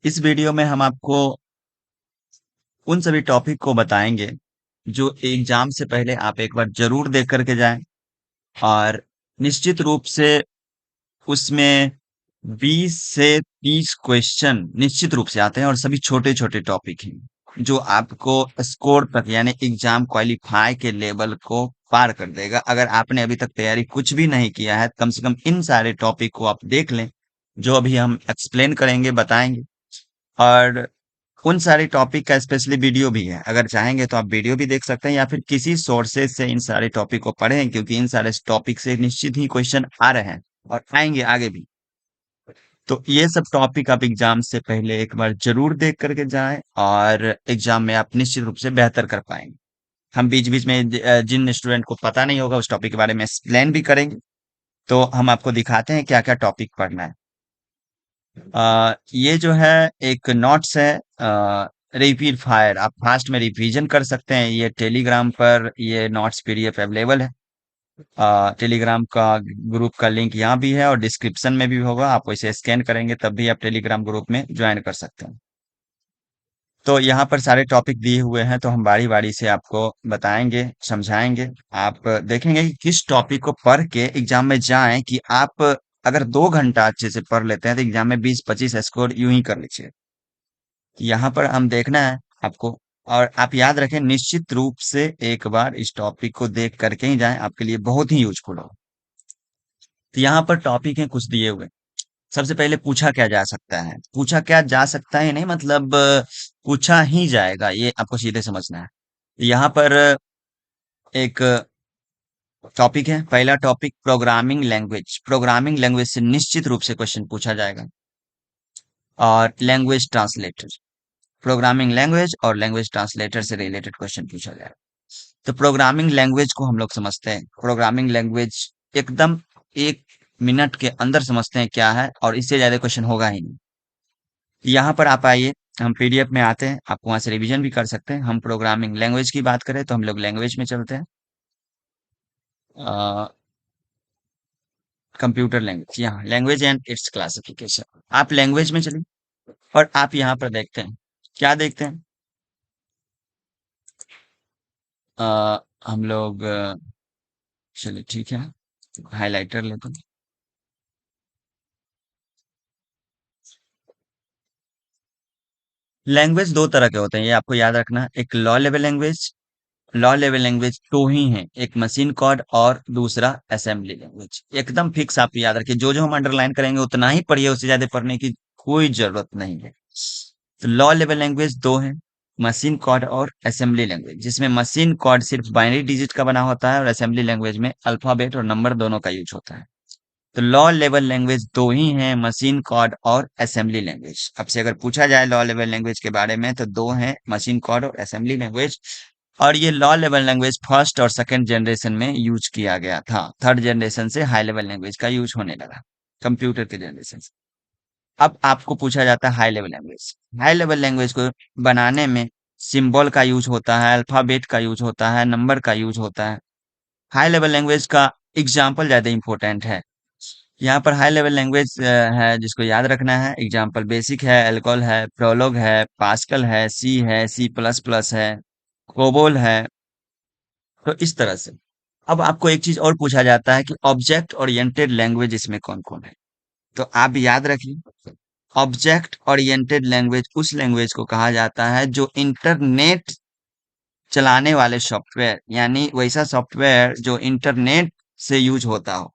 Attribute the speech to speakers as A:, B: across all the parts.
A: इस वीडियो में हम आपको उन सभी टॉपिक को बताएंगे जो एग्जाम से पहले आप एक बार जरूर देख करके जाएं और निश्चित रूप से उसमें 20 से 30 क्वेश्चन निश्चित रूप से आते हैं और सभी छोटे छोटे टॉपिक हैं जो आपको स्कोर तक यानी एग्जाम क्वालिफाई के लेवल को पार कर देगा। अगर आपने अभी तक तैयारी कुछ भी नहीं किया है, कम से कम इन सारे टॉपिक को आप देख लें जो अभी हम एक्सप्लेन करेंगे, बताएंगे। और उन सारे टॉपिक का स्पेशली वीडियो भी है, अगर चाहेंगे तो आप वीडियो भी देख सकते हैं या फिर किसी सोर्सेज से इन सारे टॉपिक को पढ़ें, क्योंकि इन सारे टॉपिक से निश्चित ही क्वेश्चन आ रहे हैं और आएंगे आगे भी। तो ये सब टॉपिक आप एग्जाम से पहले एक बार जरूर देख करके जाएं और एग्जाम में आप निश्चित रूप से बेहतर कर पाएंगे। हम बीच बीच में जिन स्टूडेंट को पता नहीं होगा उस टॉपिक के बारे में एक्सप्लेन भी करेंगे। तो हम आपको दिखाते हैं क्या क्या टॉपिक पढ़ना है। ये जो है एक नोट्स है, रिपीट फायर। आप फास्ट में रिवीजन कर सकते हैं। ये टेलीग्राम पर ये नोट्स पीडीएफ अवेलेबल है। टेलीग्राम का ग्रुप का लिंक यहाँ भी है और डिस्क्रिप्शन में भी होगा। आप इसे स्कैन करेंगे तब भी आप टेलीग्राम ग्रुप में ज्वाइन कर सकते हैं। तो यहाँ पर सारे टॉपिक दिए हुए हैं, तो हम बारी बारी से आपको बताएंगे, समझाएंगे। आप देखेंगे कि किस टॉपिक को पढ़ के एग्जाम में जाएं कि आप अगर 2 घंटा अच्छे से पढ़ लेते हैं तो एग्जाम में 20-25 स्कोर यूं ही कर लीजिए। यहाँ पर हम देखना है आपको। और आप याद रखें, निश्चित रूप से एक बार इस टॉपिक को देख करके ही जाएं, आपके लिए बहुत ही यूजफुल हो। तो यहाँ पर टॉपिक है कुछ दिए हुए। सबसे पहले पूछा क्या जा सकता है। पूछा क्या जा सकता है नहीं मतलब पूछा ही जाएगा, ये आपको सीधे समझना है। यहाँ पर एक टॉपिक है। पहला topic programming language. Programming language से निश्चित रूप से क्वेश्चन पूछा जाएगा। और लैंग्वेज ट्रांसलेटर, प्रोग्रामिंग लैंग्वेज और लैंग्वेज ट्रांसलेटर से रिलेटेड क्वेश्चन पूछा जाएगा। तो प्रोग्रामिंग लैंग्वेज को हम लोग समझते हैं। प्रोग्रामिंग लैंग्वेज एकदम 1 मिनट के अंदर समझते हैं क्या है, और इससे ज्यादा क्वेश्चन होगा ही नहीं। यहाँ पर आप आइए, हम पीडीएफ में आते हैं, आप वहां से रिवीजन भी कर सकते हैं। हम प्रोग्रामिंग लैंग्वेज की बात करें तो हम लोग लैंग्वेज में चलते हैं। कंप्यूटर लैंग्वेज, यहाँ लैंग्वेज एंड इट्स क्लासिफिकेशन। आप लैंग्वेज में चलिए और आप यहाँ पर देखते हैं, क्या देखते हैं। हम लोग चलिए ठीक है, हाइलाइटर लेते हैं। लैंग्वेज 2 तरह के होते हैं, ये आपको याद रखना है। एक law level language. Law level language 2 ही है, एक मशीन कोड और दूसरा असेंबली लैंग्वेज। एकदम फिक्स आप याद रखिए, जो जो हम अंडरलाइन करेंगे उतना ही पढ़िए, उससे ज्यादा पढ़ने की कोई जरूरत नहीं है। तो लॉ लेवल लैंग्वेज 2 है, मशीन कोड और असेंबली लैंग्वेज, जिसमें मशीन कोड सिर्फ बाइनरी डिजिट का बना होता है और असेंबली लैंग्वेज में अल्फाबेट और नंबर दोनों का यूज होता है। तो लॉ लेवल लैंग्वेज 2 ही है, मशीन कोड और असेंबली लैंग्वेज। आपसे अगर पूछा जाए लॉ लेवल लैंग्वेज के बारे में तो 2 है, मशीन कोड और असेंबली लैंग्वेज। और ये लॉ लेवल लैंग्वेज फर्स्ट और सेकंड जनरेशन में यूज किया गया था। थर्ड जनरेशन से हाई लेवल लैंग्वेज का यूज होने लगा, कंप्यूटर के जनरेशन से। अब आपको पूछा जाता है high level language. High level language को बनाने में सिंबल का यूज होता है, अल्फाबेट का यूज होता है, नंबर का यूज होता है। हाई लेवल लैंग्वेज का एग्जाम्पल ज्यादा इंपॉर्टेंट है। यहाँ पर हाई लेवल लैंग्वेज है जिसको याद रखना है। एग्जाम्पल बेसिक है, एल्कोल है, प्रोलोग है, पास्कल है, सी प्लस प्लस है, कोबोल है। तो इस तरह से अब आपको एक चीज और पूछा जाता है कि ऑब्जेक्ट ओरिएंटेड लैंग्वेज इसमें कौन कौन है। तो आप याद रखिए, ऑब्जेक्ट ओरिएंटेड लैंग्वेज उस लैंग्वेज को कहा जाता है जो इंटरनेट चलाने वाले सॉफ्टवेयर, यानी वैसा सॉफ्टवेयर जो इंटरनेट से यूज होता हो,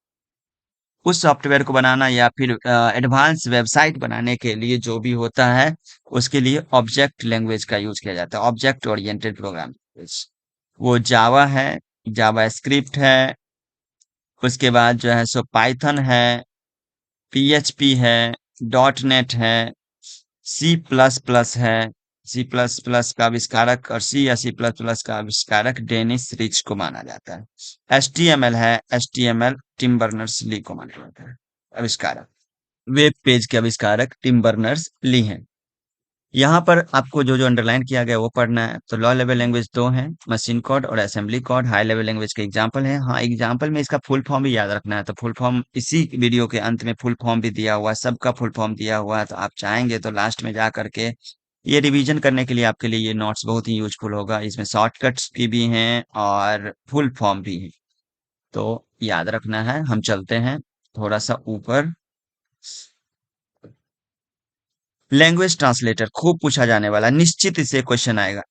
A: उस सॉफ्टवेयर को बनाना या फिर एडवांस वेबसाइट बनाने के लिए जो भी होता है, उसके लिए ऑब्जेक्ट लैंग्वेज का यूज किया जाता है, ऑब्जेक्ट ओरिएंटेड प्रोग्रामिंग लैंग्वेज। वो जावा है, जावा स्क्रिप्ट है, उसके बाद जो है सो पाइथन है, पीएचपी है, डॉट नेट है, सी प्लस प्लस है। सी प्लस प्लस का आविष्कारक और सी या सी प्लस प्लस का आविष्कारक डेनिस रिच को माना जाता है। एचटीएमएल है, एचटीएमएल टिम बर्नर्स ली को माना जाता है आविष्कारक। वेब पेज के आविष्कारक टिम बर्नर्स ली हैं। यहाँ पर आपको जो जो अंडरलाइन किया गया वो पढ़ना है। तो लॉ लेवल लैंग्वेज दो हैं, मशीन कोड और assembly code. High level language के एग्जांपल हैं। हाँ, एग्जांपल में इसका फुल फॉर्म भी याद रखना है। तो फुल फॉर्म इसी वीडियो के अंत में फुल फॉर्म भी दिया हुआ है, सबका फुल फॉर्म दिया हुआ है। तो आप चाहेंगे तो लास्ट में जा करके ये रिवीजन करने के लिए आपके लिए ये नोट्स बहुत ही यूजफुल होगा। इसमें शॉर्टकट्स की भी हैं और फुल फॉर्म भी है। तो याद रखना है। हम चलते हैं थोड़ा सा ऊपर। लैंग्वेज ट्रांसलेटर खूब पूछा जाने वाला, निश्चित इससे क्वेश्चन आएगा।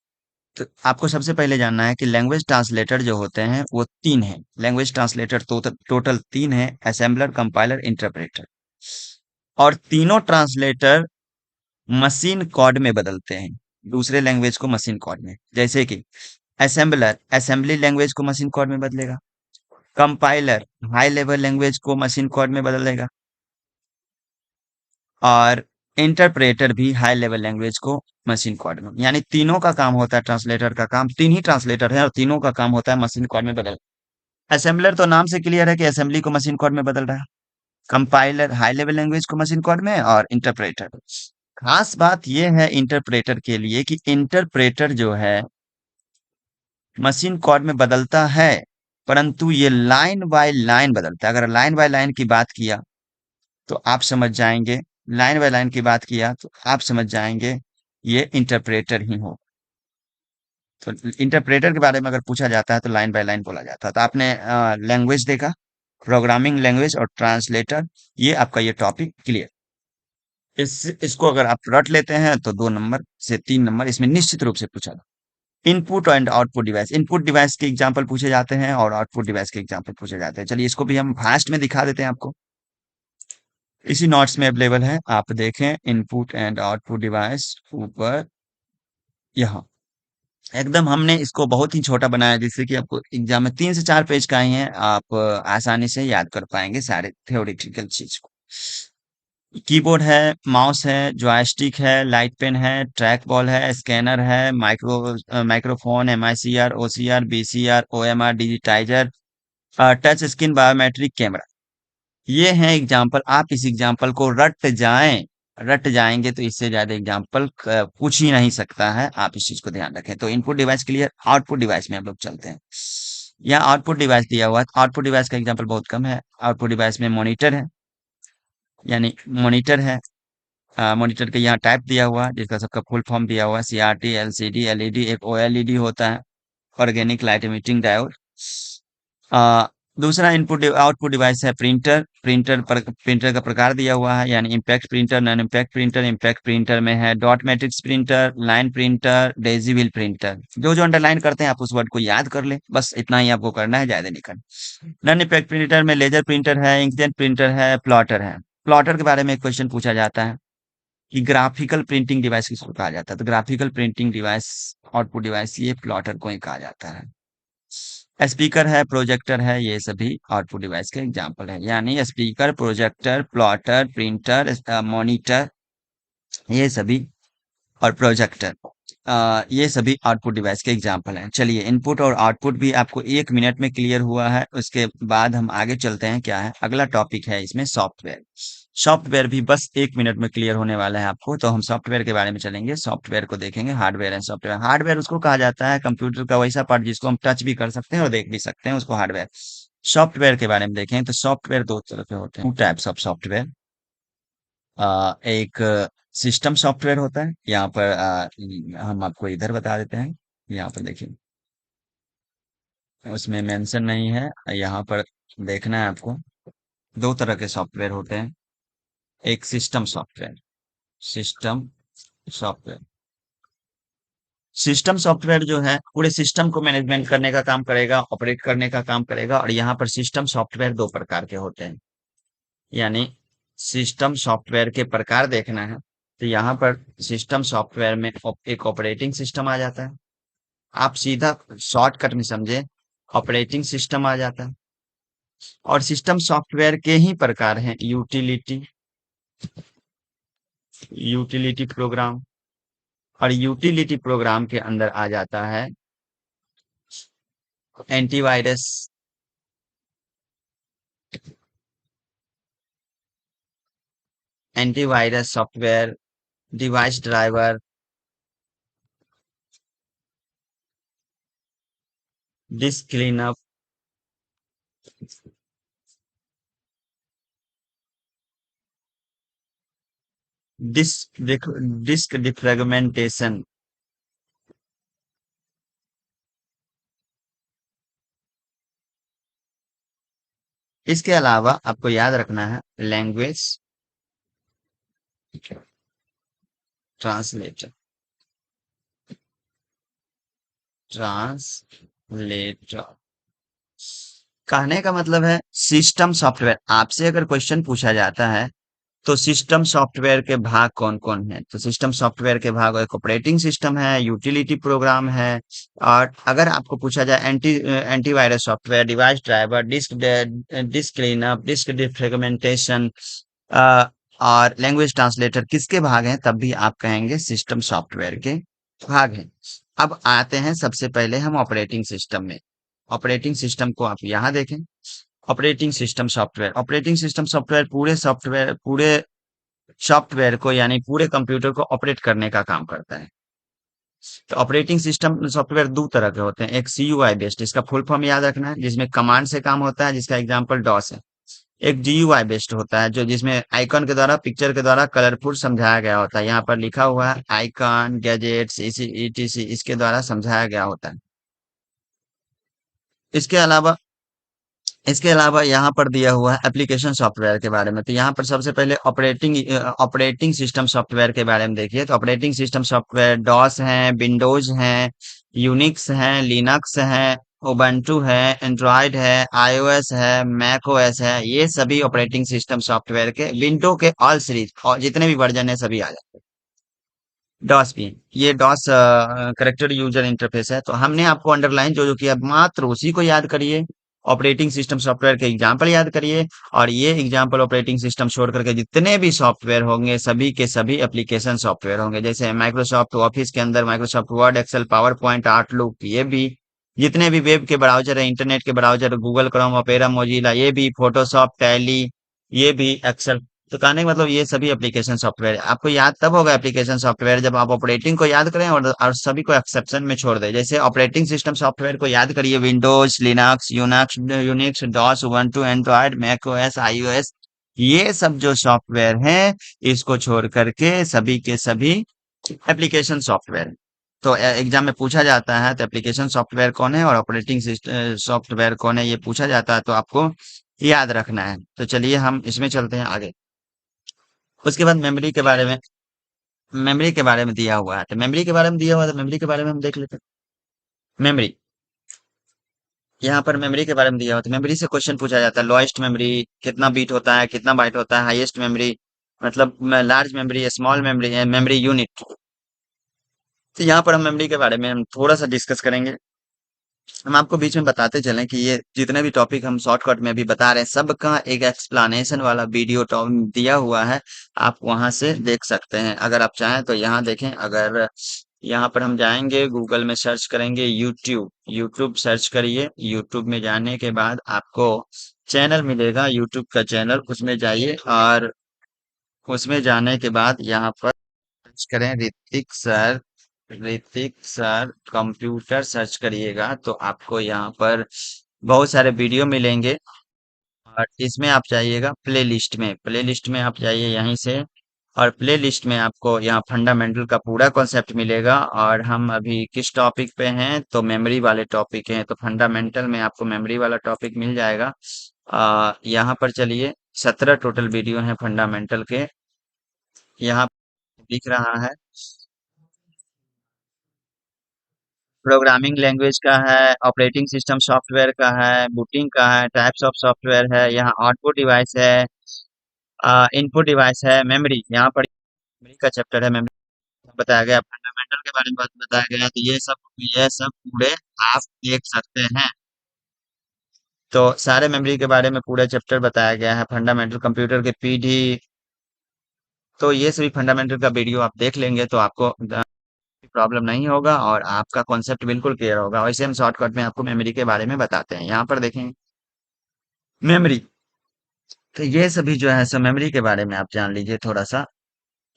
A: तो आपको सबसे पहले जानना है कि लैंग्वेज ट्रांसलेटर जो होते हैं वो तीन हैं। लैंग्वेज ट्रांसलेटर टोटल तीन है, असेंबलर, कंपाइलर, इंटरप्रेटर। और तीनों ट्रांसलेटर मशीन कोड में बदलते हैं दूसरे लैंग्वेज को मशीन कोड में। जैसे कि असेंबलर असेंबली लैंग्वेज को मशीन कोड में बदलेगा, कंपाइलर हाई लेवल लैंग्वेज को मशीन कोड में बदलेगा, और इंटरप्रेटर भी हाई लेवल लैंग्वेज को मशीन कोड में। यानी तीनों का काम होता है, ट्रांसलेटर का काम, तीन ही ट्रांसलेटर है और तीनों का काम होता है मशीन कोड में बदल। असेंबलर तो नाम से क्लियर है कि असेंबली को मशीन कोड में बदल रहा है, कंपाइलर हाई लेवल लैंग्वेज को मशीन कोड में, और इंटरप्रेटर। खास बात यह है इंटरप्रेटर के लिए कि इंटरप्रेटर जो है मशीन कोड में बदलता है, परंतु ये लाइन बाय लाइन बदलता है। अगर लाइन बाय लाइन की बात किया तो आप समझ जाएंगे, लाइन बाय लाइन की बात किया तो आप समझ जाएंगे ये इंटरप्रेटर ही हो। तो इंटरप्रेटर के बारे में अगर पूछा जाता है तो लाइन बाय लाइन बोला जाता है। तो आपने लैंग्वेज देखा, प्रोग्रामिंग लैंग्वेज और ट्रांसलेटर, ये आपका ये टॉपिक क्लियर। इसको अगर आप रट लेते हैं तो 2 नंबर से 3 नंबर इसमें निश्चित रूप से पूछा जाए। Input and output device, input device के एग्जांपल पूछे जाते हैं और आउटपुट डिवाइस के एग्जांपल पूछे जाते हैं। चलिए इसको भी हम फास्ट में दिखा देते हैं आपको, इसी नोट्स में अवेलेबल है, आप देखें। इनपुट एंड आउटपुट डिवाइस ऊपर यहाँ एकदम हमने इसको बहुत ही छोटा बनाया जिससे कि आपको एग्जाम में 3 से 4 पेज का ही है, आप आसानी से याद कर पाएंगे सारे थ्योरेटिकल चीज को। कीबोर्ड है, माउस है, जॉयस्टिक है, लाइट पेन है, ट्रैक बॉल है, स्कैनर है, microphone, MICR, OCR, BCR, OMR, digitiser, touch screen, biometric camera. ये हैं एग्जाम्पल। आप इस एग्जाम्पल को रट जाएं, रट जाएंगे तो इससे ज्यादा एग्जाम्पल पूछ ही नहीं सकता है। आप इस चीज को ध्यान रखें। तो input device clear, output device में हम लोग चलते हैं। यहाँ आउटपुट डिवाइस दिया हुआ है, आउटपुट डिवाइस का एग्जाम्पल बहुत कम है। आउटपुट डिवाइस में मॉनिटर है, यानी मॉनिटर है। मॉनिटर के यहाँ टाइप दिया हुआ है जिसका सबका फुल फॉर्म दिया हुआ है, सीआरटी, एलसीडी, एलईडी, एक ओएलईडी होता है, ऑर्गेनिक लाइट इमिटिंग डायोड। आ, दूसरा इनपुट आउटपुट डिवाइस है प्रिंटर। प्रिंटर का प्रकार दिया हुआ है, यानी impact printer, non impact printer. Impact printer में है dot matrix printer, line printer, daisy wheel printer. जो जो अंडरलाइन करते हैं आप उस वर्ड को याद कर ले, बस इतना ही आपको करना है, ज्यादा नहीं करना। नॉन इम्पैक्ट प्रिंटर में लेजर प्रिंटर है, इंकजेट प्रिंटर है, प्लॉटर है। प्लॉटर के बारे में क्वेश्चन पूछा जाता है कि ग्राफिकल प्रिंटिंग डिवाइस किसको कहा जाता है। तो graphical printing device, output device, ये प्लॉटर को ही कहा जाता है। स्पीकर है, प्रोजेक्टर है, ये सभी आउटपुट डिवाइस के एग्जांपल है। यानी speaker, projector, plotter, printer, monitor, ये सभी, और प्रोजेक्टर, ये सभी आउटपुट डिवाइस के एग्जांपल हैं। चलिए इनपुट और आउटपुट भी आपको 1 मिनट में क्लियर हुआ है। उसके बाद हम आगे चलते हैं, क्या है अगला टॉपिक है इसमें, सॉफ्टवेयर। सॉफ्टवेयर भी बस 1 मिनट में क्लियर होने वाला है आपको। तो हम सॉफ्टवेयर के बारे में चलेंगे, सॉफ्टवेयर को देखेंगे। Hardware and software. हार्डवेयर उसको कहा जाता है कंप्यूटर का वैसा पार्ट जिसको हम टच भी कर सकते हैं और देख भी सकते हैं, उसको हार्डवेयर। सॉफ्टवेयर के बारे में देखें तो सॉफ्टवेयर दो तरह के होते हैं, टू टाइप्स ऑफ सॉफ्टवेयर। एक सिस्टम सॉफ्टवेयर होता है, यहाँ पर हम आपको इधर बता देते हैं। यहाँ पर देखिए, उसमें मेंशन नहीं है, यहाँ पर देखना है आपको। दो तरह के सॉफ्टवेयर होते हैं, एक system software, system software. System software जो है पूरे सिस्टम को मैनेजमेंट करने का काम करेगा, ऑपरेट करने का काम करेगा। और यहाँ पर सिस्टम सॉफ्टवेयर दो प्रकार के होते हैं, यानी सिस्टम सॉफ्टवेयर के प्रकार देखना है तो यहाँ पर सिस्टम सॉफ्टवेयर में एक ऑपरेटिंग सिस्टम आ जाता है। आप सीधा शॉर्टकट में समझे, ऑपरेटिंग सिस्टम आ जाता है। और सिस्टम सॉफ्टवेयर के ही प्रकार हैं, यूटिलिटी, यूटिलिटी प्रोग्राम। और यूटिलिटी प्रोग्राम के अंदर आ जाता है antivirus, antivirus software, device driver, disk clean up, disk defragmentation. इसके अलावा आपको याद रखना है लैंग्वेज ट्रांसलेटर। ट्रांसलेटर कहने का मतलब है सिस्टम सॉफ्टवेयर। आपसे अगर क्वेश्चन पूछा जाता है तो सिस्टम सॉफ्टवेयर के भाग कौन कौन है, तो सिस्टम सॉफ्टवेयर के भाग एक ऑपरेटिंग सिस्टम है, यूटिलिटी प्रोग्राम है, और अगर आपको पूछा जाए antivirus software, device driver, disk cleanup, disk defragmentation और लैंग्वेज ट्रांसलेटर किसके भाग हैं, तब भी आप कहेंगे सिस्टम सॉफ्टवेयर के भाग हैं। अब आते हैं सबसे पहले हम ऑपरेटिंग सिस्टम में। ऑपरेटिंग सिस्टम को आप यहाँ देखें। ऑपरेटिंग सिस्टम सॉफ्टवेयर पूरे सॉफ्टवेयर को यानी पूरे कंप्यूटर को ऑपरेट करने का काम करता है। तो ऑपरेटिंग सिस्टम सॉफ्टवेयर दो तरह के होते हैं, एक सीयूआई बेस्ड, इसका फुल फॉर्म याद रखना है, जिसमें कमांड से काम होता है, जिसका एग्जांपल डॉस है। एक जीयूआई बेस्ड होता है जो जिसमें आइकन के द्वारा, पिक्चर के द्वारा कलरफुल समझाया गया होता है, यहाँ पर लिखा हुआ है आइकन, गैजेट्स, ईटीसी, इसके द्वारा समझाया गया होता है। इसके अलावा यहाँ पर दिया हुआ है एप्लीकेशन सॉफ्टवेयर के बारे में। तो यहाँ पर सबसे पहले ऑपरेटिंग सिस्टम सॉफ्टवेयर के बारे में देखिए। तो ऑपरेटिंग सिस्टम सॉफ्टवेयर डॉस है, विंडोज है, यूनिक्स है, लिनक्स है, उबंटू है, एंड्रॉयड है, आईओएस है, मैक ओएस है, ये सभी ऑपरेटिंग सिस्टम सॉफ्टवेयर के विंडो के ऑल सीरीज और जितने भी वर्जन है सभी आ जाते हैं। डॉस भी, ये डॉस करेक्टेड यूजर इंटरफेस है। तो हमने आपको अंडरलाइन जो जो किया मात्र उसी को याद करिए। ऑपरेटिंग सिस्टम सॉफ्टवेयर के एग्जाम्पल याद करिए, और ये एग्जाम्पल ऑपरेटिंग सिस्टम छोड़ करके जितने भी सॉफ्टवेयर होंगे सभी के सभी एप्लीकेशन सॉफ्टवेयर होंगे। जैसे माइक्रोसॉफ्ट ऑफिस के अंदर Microsoft Word, Excel, PowerPoint, Outlook, ये भी जितने भी वेब के ब्राउजर है, इंटरनेट के browser, Google Chrome, opera, Mozilla, ये भी फोटोशॉप, टैली, ये भी एक्सेल। तो कहने का मतलब ये सभी एप्लीकेशन सॉफ्टवेयर आपको याद तब होगा एप्लीकेशन सॉफ्टवेयर जब आप ऑपरेटिंग को याद करें और सभी को एक्सेप्शन में छोड़ दें। जैसे ऑपरेटिंग सिस्टम सॉफ्टवेयर को याद करिए Windows, Linux, Unix, DOS, Ubuntu, Android, Mac OS, iOS, ये सब जो सॉफ्टवेयर हैं इसको छोड़ करके सभी के सभी एप्लीकेशन सॉफ्टवेयर। तो एग्जाम में पूछा जाता है तो एप्लीकेशन सॉफ्टवेयर कौन है और ऑपरेटिंग सॉफ्टवेयर कौन है, ये पूछा जाता है तो आपको याद रखना है। तो चलिए हम इसमें चलते हैं आगे। उसके बाद मेमोरी के बारे में दिया हुआ है। तो मेमोरी के बारे में दिया हुआ है तो मेमोरी के बारे में हम देख लेते हैं। मेमोरी, यहाँ पर मेमोरी के बारे में दिया हुआ है। तो मेमोरी से क्वेश्चन पूछा जाता है, लोएस्ट मेमोरी कितना बीट होता है, कितना बाइट होता है, हाईएस्ट मेमोरी मतलब large memory, small memory, memory unit. तो यहाँ पर हम मेमोरी के बारे में हम थोड़ा सा डिस्कस करेंगे। हम आपको बीच में बताते चलें कि ये जितने भी टॉपिक हम शॉर्टकट में अभी बता रहे हैं सबका एक एक्सप्लेनेशन वाला वीडियो दिया हुआ है, आप वहां से देख सकते हैं। अगर आप चाहें तो यहाँ देखें। अगर यहाँ पर हम जाएंगे गूगल में सर्च करेंगे यूट्यूब, यूट्यूब सर्च करिए। यूट्यूब में जाने के बाद आपको चैनल मिलेगा, यूट्यूब का चैनल, उसमें जाइए और उसमें जाने के बाद यहाँ पर सर्च करें ऋतिक सर कंप्यूटर सर्च करिएगा तो आपको यहाँ पर बहुत सारे वीडियो मिलेंगे। और इसमें आप जाइएगा प्ले लिस्ट में आप जाइए यहीं से, और प्ले लिस्ट में आपको यहाँ फंडामेंटल का पूरा कॉन्सेप्ट मिलेगा। और हम अभी किस टॉपिक पे हैं, तो मेमोरी वाले टॉपिक हैं, तो फंडामेंटल में आपको मेमोरी वाला टॉपिक मिल जाएगा। यहाँ पर चलिए 17 टोटल वीडियो हैं फंडामेंटल के, यहाँ दिख रहा है। प्रोग्रामिंग लैंग्वेज का है, ऑपरेटिंग सिस्टम सॉफ्टवेयर का है, बूटिंग का है, टाइप्स ऑफ सॉफ्टवेयर है, यहाँ आउटपुट डिवाइस है, इनपुट डिवाइस है, मेमोरी, यहाँ पर मेमोरी का चैप्टर है, मेमोरी बताया गया, फंडामेंटल के बारे में बताया गया। तो ये सब पूरे आप देख सकते हैं। तो सारे मेमोरी के बारे में पूरा चैप्टर बताया गया है, फंडामेंटल कंप्यूटर के पीढ़ी। तो ये सभी फंडामेंटल का वीडियो आप देख लेंगे तो आपको प्रॉब्लम नहीं होगा और आपका कॉन्सेप्ट बिल्कुल क्लियर होगा। वैसे हम शॉर्टकट में आपको मेमोरी के बारे में बताते हैं। यहाँ पर देखें मेमोरी, तो ये सभी जो है सो मेमोरी के बारे में आप जान लीजिए थोड़ा सा।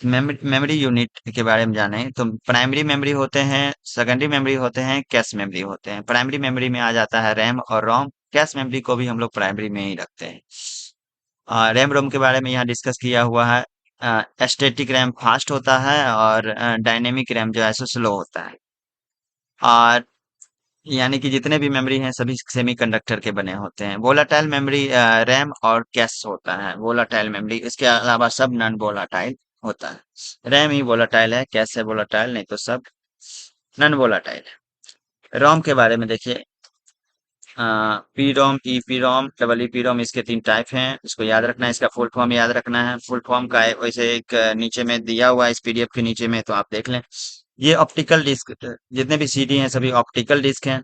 A: मेमोरी यूनिट के बारे में जाने तो प्राइमरी मेमोरी होते हैं, सेकेंडरी मेमोरी होते हैं, कैश मेमोरी होते हैं। प्राइमरी मेमोरी में आ जाता है रैम और रोम। कैश मेमोरी को भी हम लोग प्राइमरी में ही रखते हैं। रैम रोम के बारे में यहाँ डिस्कस किया हुआ है। स्टैटिक रैम फास्ट होता है और डायनेमिक रैम जो है सो स्लो होता है। और यानी कि जितने भी मेमोरी हैं सभी सेमीकंडक्टर के बने होते हैं। वोलाटाइल मेमोरी रैम और कैश होता है, वोलाटाइल मेमोरी। इसके अलावा सब नॉन वोलाटाइल होता है। रैम ही वोलाटाइल है, कैश है वोलाटाइल, नहीं तो सब नॉन वोलाटाइल है। रोम के बारे में देखिए, P ROM, E P ROM, double E P ROM, इसके तीन टाइप हैं। इसको याद रखना है, इसका फुल फॉर्म याद रखना है। फुल फॉर्म का वैसे एक नीचे में दिया हुआ है इस पीडीएफ के नीचे में, तो आप देख लें। ये ऑप्टिकल डिस्क, जितने भी सीडी हैं सभी ऑप्टिकल डिस्क हैं।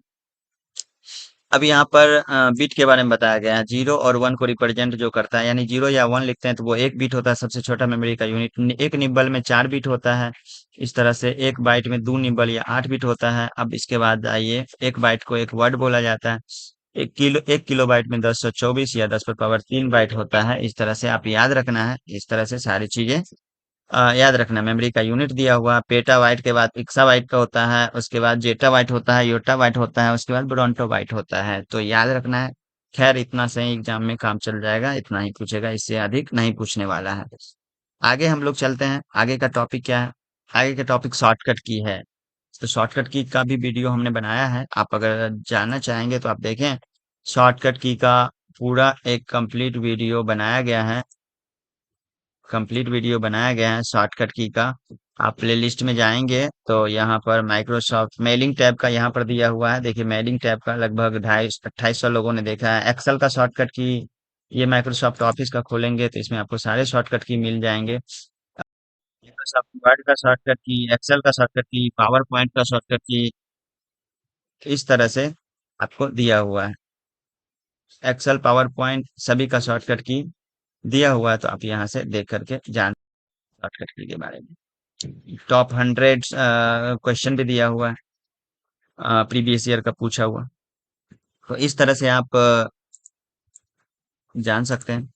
A: अब यहाँ पर बिट के बारे में बताया गया है। जीरो और वन को रिप्रेजेंट जो करता है, यानी जीरो या वन लिखते हैं तो वो एक बिट होता है, सबसे छोटा मेमोरी का यूनिट। एक निब्बल में 4 बिट होता है। इस तरह से एक बाइट में 2 निब्बल या 8 बिट होता है। अब इसके बाद आइए, एक बाइट को एक वर्ड बोला जाता है। 1 किलो बाइट में 1024 या 10 पर पावर 3 बाइट होता है। इस तरह से आप याद रखना है। इस तरह से सारी चीजें याद रखना। मेमोरी का यूनिट दिया हुआ, पेटा बाइट के बाद इक्सा बाइट का होता है, उसके बाद जेटा बाइट होता है, योटा बाइट होता है, उसके बाद ब्रोंटो बाइट होता है। तो याद रखना है। खैर इतना से ही एग्जाम में काम चल जाएगा, इतना ही पूछेगा, इससे अधिक नहीं पूछने वाला है। आगे हम लोग चलते हैं। आगे का टॉपिक क्या है? आगे का टॉपिक शॉर्टकट की है। तो शॉर्टकट की का भी वीडियो हमने बनाया है, आप अगर जानना चाहेंगे तो आप देखें। शॉर्टकट की का पूरा एक कंप्लीट वीडियो बनाया गया है शॉर्टकट की का। आप प्लेलिस्ट में जाएंगे तो यहाँ पर माइक्रोसॉफ्ट मेलिंग टैब का यहाँ पर दिया हुआ है। देखिए मेलिंग टैब का लगभग 2800 लोगों ने देखा है। एक्सेल का शॉर्टकट की, ये माइक्रोसॉफ्ट ऑफिस का खोलेंगे तो इसमें आपको सारे शॉर्टकट की मिल जाएंगे। माइक्रोसॉफ्ट वर्ड का शॉर्टकट की, एक्सेल का शॉर्टकट की, पावर पॉइंट का शॉर्टकट की, इस तरह से आपको दिया हुआ है। एक्सेल, पावर पॉइंट सभी का शॉर्टकट की दिया हुआ है, तो आप यहाँ से देख करके जान शॉर्टकट की के बारे में। टॉप 100 क्वेश्चन भी दिया हुआ है, प्रीवियस ईयर का पूछा हुआ। तो इस तरह से आप जान सकते हैं।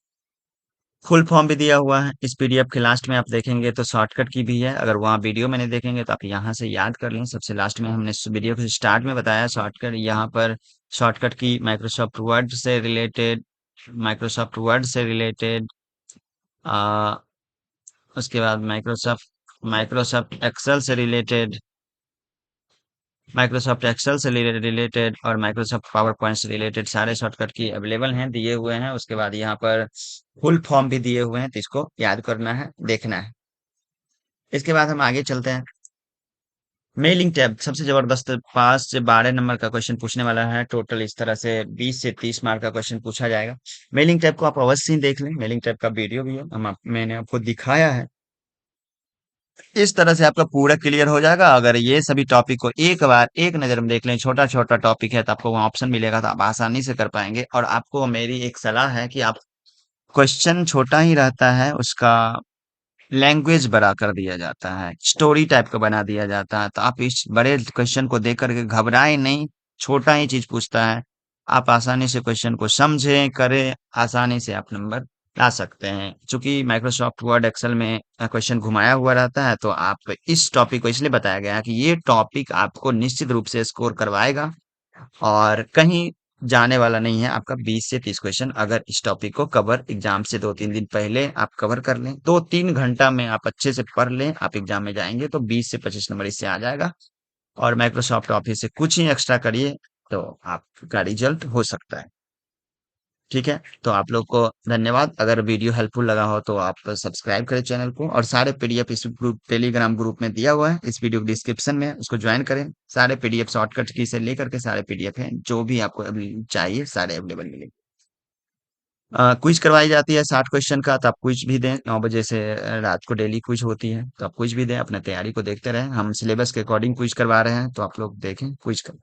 A: फुल फॉर्म भी दिया हुआ है इस पीडीएफ के लास्ट में, आप देखेंगे तो शॉर्टकट की भी है। अगर वहाँ वीडियो मैंने देखेंगे तो आप यहाँ से याद कर लें। सबसे लास्ट में हमने वीडियो के स्टार्ट में बताया शॉर्टकट। यहाँ पर शॉर्टकट की माइक्रोसॉफ्ट वर्ड से रिलेटेड, उसके बाद माइक्रोसॉफ्ट एक्सेल से रिलेटेड, माइक्रोसॉफ्ट एक्सेल से रिलेटेड और माइक्रोसॉफ्ट पावर पॉइंट से रिलेटेड सारे शॉर्टकट की अवेलेबल हैं, दिए हुए हैं। उसके बाद यहाँ पर फुल फॉर्म भी दिए हुए हैं, तो इसको याद करना है, देखना है। इसके बाद हम आगे चलते हैं। मेलिंग टैब सबसे जबरदस्त, 5 से 12 नंबर का क्वेश्चन पूछने वाला है। टोटल इस तरह से 20 से 30 मार्क का क्वेश्चन पूछा जाएगा। मेलिंग टैब को आप अवश्य ही देख लें। मेलिंग टैब का वीडियो भी है, मैंने आपको दिखाया है। इस तरह से आपका पूरा क्लियर हो जाएगा। अगर ये सभी टॉपिक को एक बार एक नज़र में देख लें, छोटा छोटा टॉपिक है तो आपको वहाँ ऑप्शन मिलेगा, तो आप आसानी से कर पाएंगे। और आपको मेरी एक सलाह है कि आप, क्वेश्चन छोटा ही रहता है, उसका लैंग्वेज बड़ा कर दिया जाता है, स्टोरी टाइप का बना दिया जाता है। तो आप इस बड़े क्वेश्चन को देख करके घबराएं नहीं, छोटा ही चीज पूछता है। आप आसानी से क्वेश्चन को समझें, करें, आसानी से आप नंबर ला सकते हैं। चूंकि माइक्रोसॉफ्ट वर्ड एक्सेल में क्वेश्चन घुमाया हुआ रहता है, तो आप इस टॉपिक को इसलिए बताया गया है कि ये टॉपिक आपको निश्चित रूप से स्कोर करवाएगा और कहीं जाने वाला नहीं है। आपका 20 से 30 क्वेश्चन अगर इस टॉपिक को कवर एग्जाम से 2-3 दिन पहले आप कवर कर लें, 2-3 घंटा में आप अच्छे से पढ़ लें, आप एग्जाम में जाएंगे तो 20 से 25 नंबर इससे आ जाएगा। और माइक्रोसॉफ्ट ऑफिस से कुछ ही एक्स्ट्रा करिए तो आपका रिजल्ट हो सकता है। ठीक है, तो आप लोग को धन्यवाद। अगर वीडियो हेल्पफुल लगा हो तो आप सब्सक्राइब करें चैनल को, और सारे पीडीएफ इस ग्रुप, टेलीग्राम ग्रुप में दिया हुआ है, इस वीडियो के डिस्क्रिप्शन में, उसको ज्वाइन करें। सारे पीडीएफ शॉर्टकट की से लेकर के सारे पीडीएफ हैं, जो भी आपको अभी चाहिए सारे अवेलेबल मिलेंगे। क्विज करवाई जाती है 60 क्वेश्चन का, तो आप क्विज भी दें। 9 बजे से रात को डेली क्विज होती है, तो आप क्विज भी दें, अपने तैयारी को देखते रहें। हम सिलेबस के अकॉर्डिंग क्विज करवा रहे हैं, तो आप लोग देखें, क्विज करें।